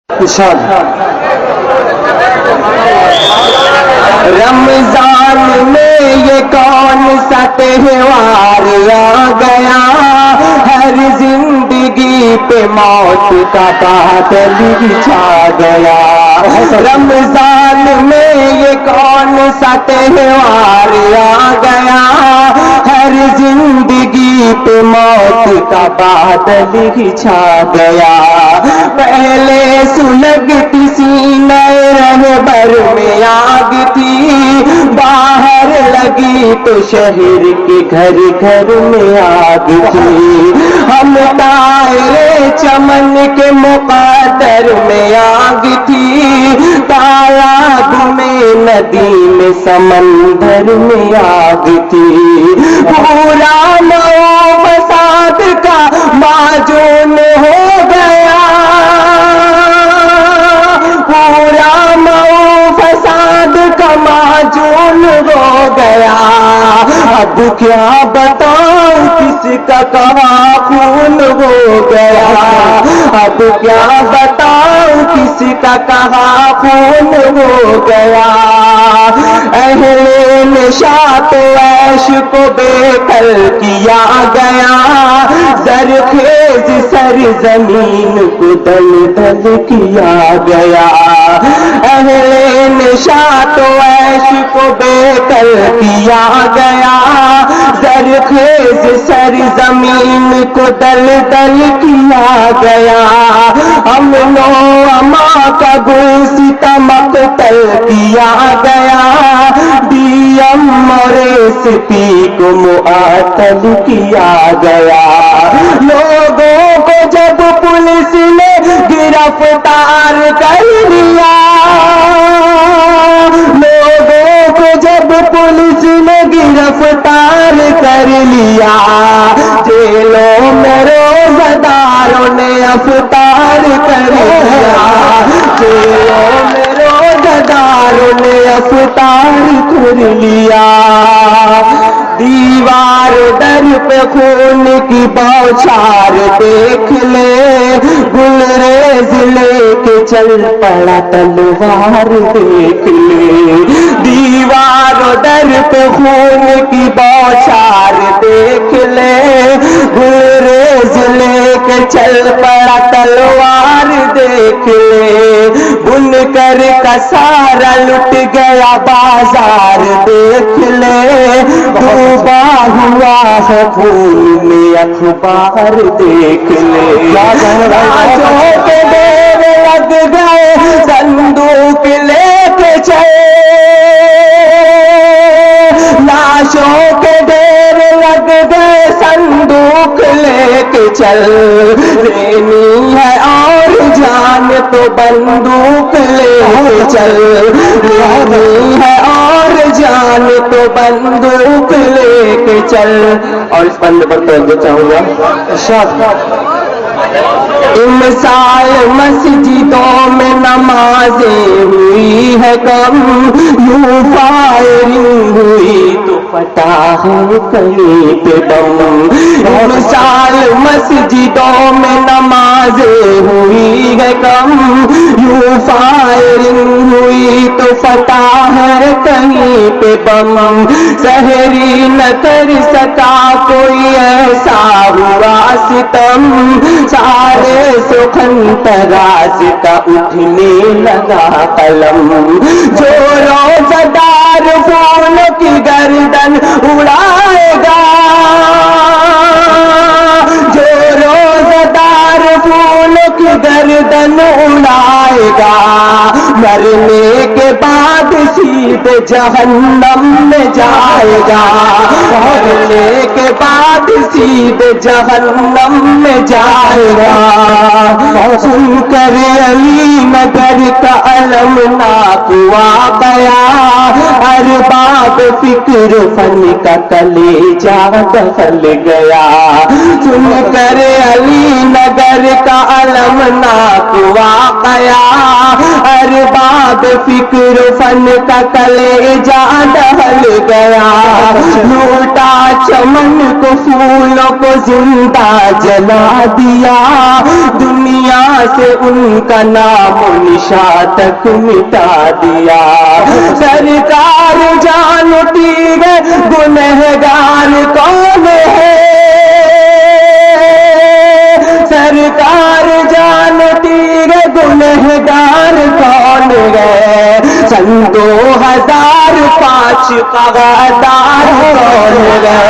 رمضان میں یہ کون سا تہوار آ گیا، ہر زندگی پہ موت کا بادل چھا گیا۔ رمضان میں یہ کون سا تہوار آ گیا، ہر زندگی پہ موت کا بادل چھا گیا۔ پہلے سلگتی سینہ رہبر میں آگ تھی، باہر لگی تو شہر کے گھر گھر میں آگ تھی۔ ہم دائرے چمن کے مقدر میں آگ تھی، تالاب میں ندی میں سمندر میں آگ تھی۔ پورا نو فساد کا معجون ہو گیا، پورا نو فساد کا معجون ہو گیا۔ اب کیا بتاؤں کس کا کہاں خون ہو گیا، اب کیا بتاؤں کس کا کہاں خون ہو گیا۔ اہل نشاط و عیش کو بے کل کیا گیا، زرخیز سرزمین کو دل دل کیا گیا۔ اہل نشاط و عیش کو بے کل کیا گیا، زرخیز سرزمین کو دل دل کیا گیا۔ امن و امان کا گل ستم مقتل کیا گیا، دیم اور سپی کو معطل کیا گیا۔ لوگوں کو جب پولیس نے گرفتار کر لیا، لوگوں کو جب پولیس نے گرفتار کر لیا، جیلوں میں روزہ داروں نے افطار کر لیا، جیلوں میں روزہ داروں نے افطار کر لیا۔ دیوار در پہ خون کی بوچھار دیکھ لے، گلریز لے کے چل پڑا تلوار دیکھ لے۔ دیوار در پہ خون کی بوچھار دیکھ لے، گلریز لے کے چل پڑا تلوار دیکھ لے۔ بن کر کا سارا لٹ گیا بازار دیکھ لے، ڈوبا ہوا ہے خون میں اخبار دیکھ لے۔ لاشوں کے ڈھیر لگ گئے صندوق لے کے چلے، لاشوں کے ڈھیر لگ گئے صندوق لے کے چل، لینی ہے اور جان تو بندوق لے کے چل، لینی ہے اور جان تو بندوق لے کے چل۔ اور اس بند پر توجہ چاہوں گا، امسال مسجدوں میں نمازیں ہوئی ہے کم، یوں فائرنگ ہوئی تو پتا ہے کہیں پہ بم۔ امسال مسجدوں میں نمازیں ہوئی ہے کم، یوں فائرنگ ہوئی تو پتا ہے کہیں پہ بم۔ سحری نہ کر سکا کوئی ایسا ہوا ستم، سارے سخن تراز کا اٹھنے لگا قلم۔ جو روزہ دار پھول کی گردن اڑائے گا، جو روزہ دار پھول کی گردن اڑائے گا، مرنے کے بعد سیدھے جہنم میں جائے گا، مرنے کے بعد سیدھے جہنم میں جائے گا۔ سن کر علی نگر کا المناک واقعہ، ارباب فکر فن کا کلیجہ دخل گیا۔ سن کر علی نگر کا المناک واقعہ، ارباب فکر فن کا کلیجہ ڈہل گیا، لوٹا چمن کو پھولوں کو زندہ جلا دیا، دنیا سے ان کا نام و نشان تک مٹا دیا۔ سرکار جانتی ہے گنہگار کون ہے، سرکار جانتی ہے گنہگار کون ہے، سن 2005 کا غدار کون ہے،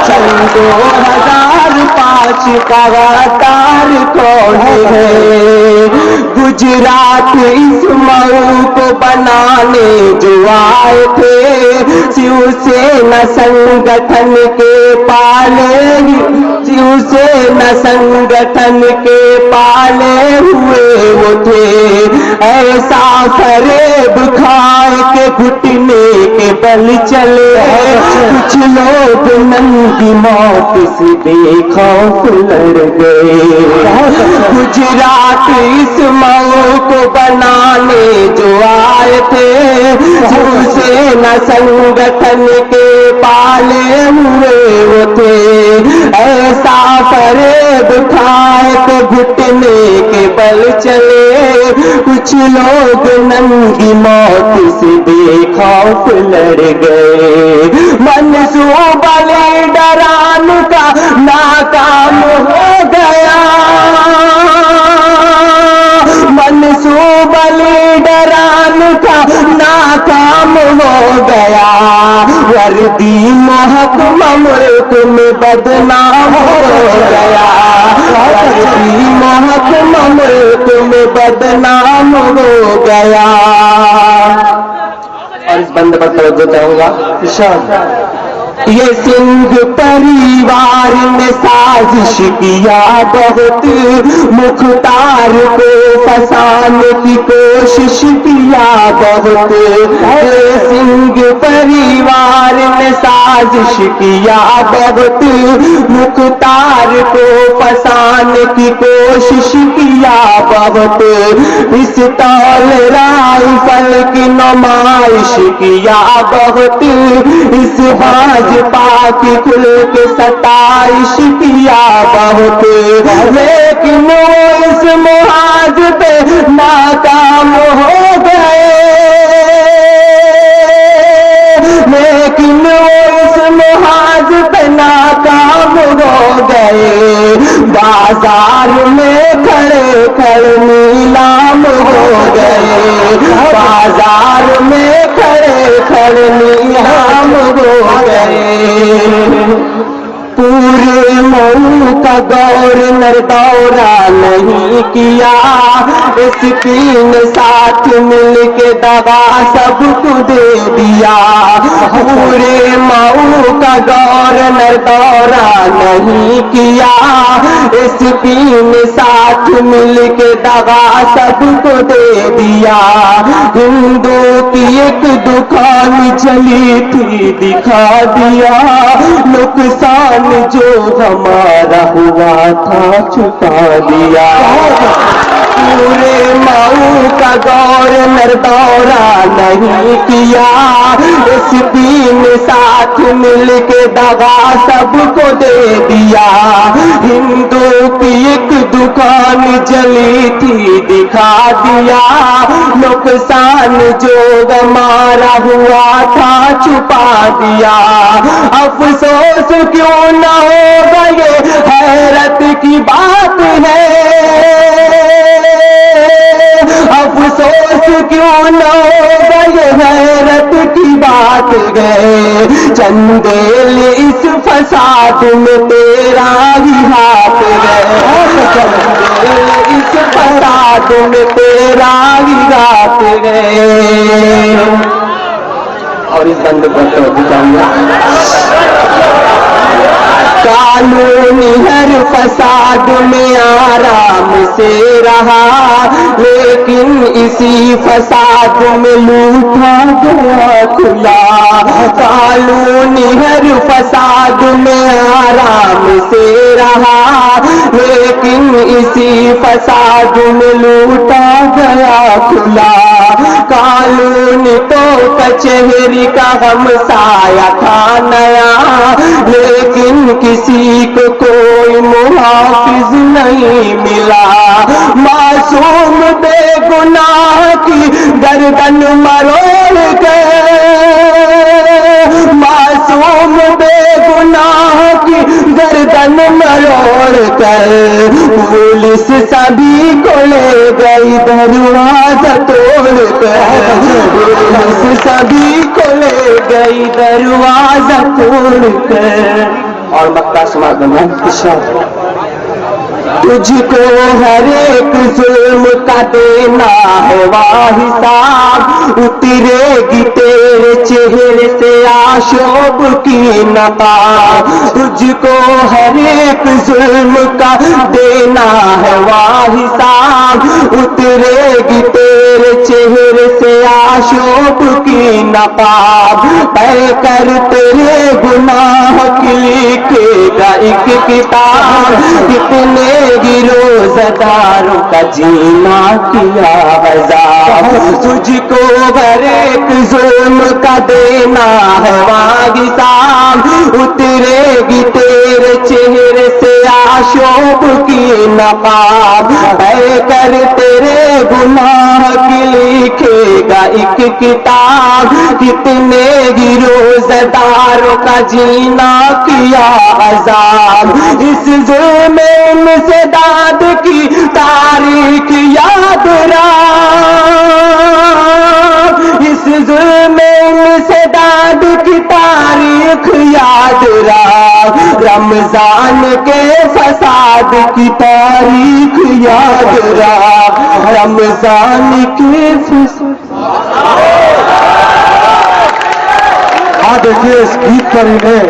سن 2005 کا غدار کون ہے۔ گجرات اس مئو کو بنانے جو آئے تھے، شیو سینا سنگٹھن کے پالے، شیو سینا سنگٹھن کے پالے ہوئے وہ تھے، ایسا فریب کھائے کہ گھٹنے کے بل چلے، کچھ لوگ ننگی موت سے بے خوف لڑ گئے۔ گجرات اس مئو کو بنانے جو آئے تھے، شیو سینا سنگٹھن کے پالے ہوئے وہ تھے، ایسا فریب کھائے کہ گھٹنے کے بل چلے، کچھ لوگ ننگی موت سے بے خوف لڑ گئے۔ منصوبہ لیڈران کا ناکام ہو گیا، منصوبہ لیڈران کا ناکام ہو گیا، وردی محکمہ ملک میں بدنام ہو گیا، وردی محکمہ ملک میں بدنام ہو گیا۔ اور اس بند پر توجہ چاہوں گا۔ یہ سنگھ پریوار نے سازش کیا بہت، مختار کو پھنسانے کی کوشش کیا بہت، یہ سنگھ پریوار نے سازش کیا بہت، مختار کو پھنسانے کی کوشش کیا بہت، اس طول رائفل کی نمائش کیا بہت، اس باجپا کی کھل کے ستائش کیا بہت، لیکن وہ اس محاذ پہ ناکام ہو گئے، لیکن وہ اس محاذ پہ ناکام ہو گئے، بازار میں کھڑے کھڑے نیلام ہو گئے، بازار میں کھڑے کھڑے نیلام ہو گئے۔ پورے مئو کا گورنر دورہ نہیں کیا، ایس پی نے ساتھ مل کے دغا سب کو دے دیا، پورے مئو کا گورنر دورہ نہیں کیا، ایس پی نے ساتھ مل کے دغا سب کو دے دیا، ہندو کی ایک دکان چلی تھی دکھا دیا، نقصان جو ہمارا ہوا تھا چھپا دیا، پورے مئو کا گورنر دورہ نہیں کیا، ایس پی نے ساتھ مل کے دغا سب کو دے دیا، ہندو کی ایک دکان جلی تھی دکھا دیا، نقصان جو ہمارا ہوا تھا چھپا دیا، افسوس کیوں نہ ہوگا یہ حیرت کی بات ہے، افسوس کیوں نہ ہوگا یہ حیرت کی بات ہے، چندیل اس فساد میں تیرا ہی ہاتھ ہے، چندیل اس فساد میں تیرا ہی ہاتھ ہے۔ اور اس بند پر توجہ چاہوں گا۔ قانونی ہر فساد میں آرام سے رہا، لیکن اسی فساد میں لوٹا گیا کھلا، قانونی ہر فساد میں آرام سے رہا، لیکن اسی فساد میں لوٹا گیا دروازہ کھلا، کالونی تو کچہری کا ہم سایہ تھا نیا، لیکن کسی کو کوئی محافظ نہیں ملا، معصوم بے گناہ کی گردن مروڑ گئے، معصوم بے گناہ کی گردن مروڑ کر پولیس سبھی کو لے گئی دروازہ توڑ کر، پولیس سبھی کو لے گئی دروازہ توڑ کر۔ اور مکہ سماعت بنا تجھ کو ہر ایک ظلم کا دینا ہے واہ حساب، اترے گی تیرے چہرے سے آشوب کی نقاب، تجھ کو ہر ایک ظلم کا دینا ہے واہ حساب، اترے گی تیرے چہرے سے آشوب کی نقاب، پڑھ کر تیرے گناہ کی لکھے گا ایک کتاب، کتنے روزہ داروں کا جینا کیا عذاب، تجھ کو ہر ایک ظلم کا دینا ہے حساب، اترے گی تیرے چہرے سے آشوب کی نقاب، اے کر تیرے گناہ کی لکھے گا ایک کتاب، کتنے ہی روزہ داروں کا جینا کیا عذاب، اس ظلم سے داد کی تاریخ یاد رکھ، اس ظلم سے داد کی تاریخ یاد رکھ، رمضان کے فساد کی تاریخ یاد رکھ، رمضان کے فساد۔ دیکھیے اس گیت پر انہیں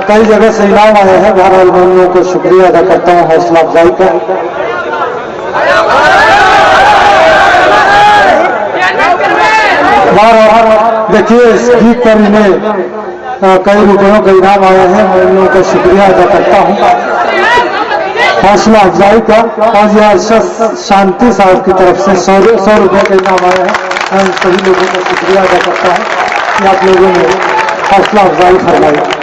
کئی جگہ سے انعام آئے ہیں، بہرحال میں ان لوگوں کو شکریہ ادا کرتا ہوں حوصلہ افزائی کا۔ بہرحال دیکھیے اس گیت پر انہیں کئی روپیوں کا انعام آئے ہیں، میں ان لوگوں کو شکریہ ادا کرتا ہوں حوصلہ افزائی کا۔ آج شانتی صاحب کی طرف سے 100 روپے کا انعام آئے ہیں، میں ان سبھی لوگوں کو شکریہ ادا کرتا ہوں کہ آپ لوگوں نے حوصلہ افزائی فرمائی۔